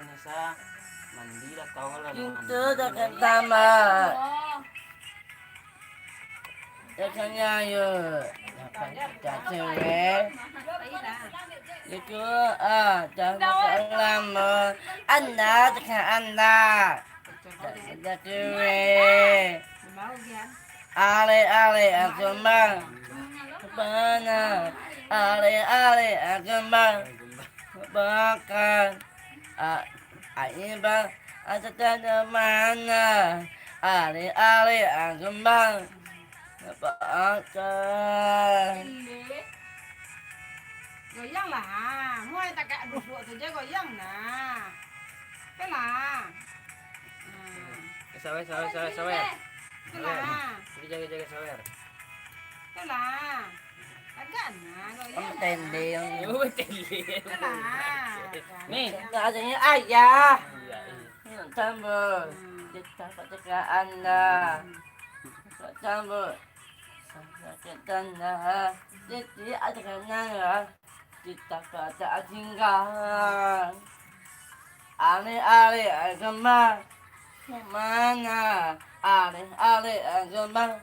caranya sa mandi lah tahu lah Itu dekat sama. Dekatnya yuk. Dapat kita cewek. Itu jangan lama. Anda dekat anda. Kita cewek. Ale agama. Mana? Ale agama. Bahkan Aibah ada tanda mana ale agama bahkan goyang lah, mulai tak kayak duduk tu je goyang lah, pelah, sawer pelah, jaga sawer pelah, agak nah goyang, tending pelah, nih adanya ayah iya tambah kita pada anda tambah tanda jadi ada kenanya kita pada tinggal ale agama mana ale agama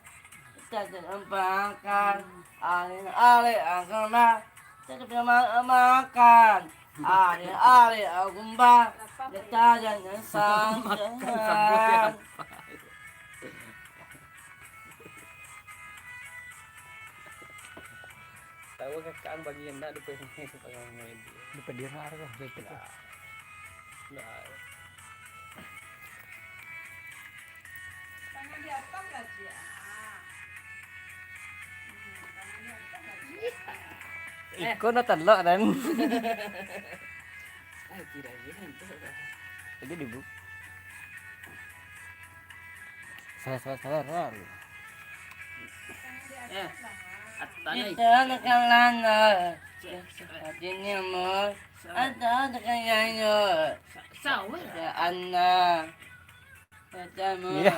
kita makan ale agama kita makan ale agama kita jangan sangkan tahu kekaan bagian dah depan main Depan dia harga betul. nah tangan di atas lah dia, tangan di atas lah dia. Iko na talo dan. tidak gitu Jadi dibu. Sabar. tanah kita nakalana ini mo ada kayaknya sawer ya Anna mo Iya.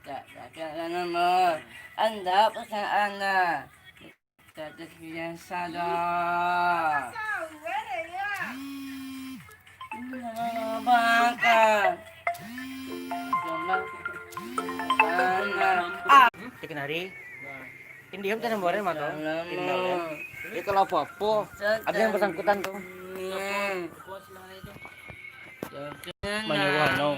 kayaknya mo anda pakai Anna kita biasa dah Sawer ya, makan Tikin hari. Indiam tanam bore mah tuh. lama Ya kalau apa-apa ada yang bersangkutan tuh. puas lah itu Menyuruh, no.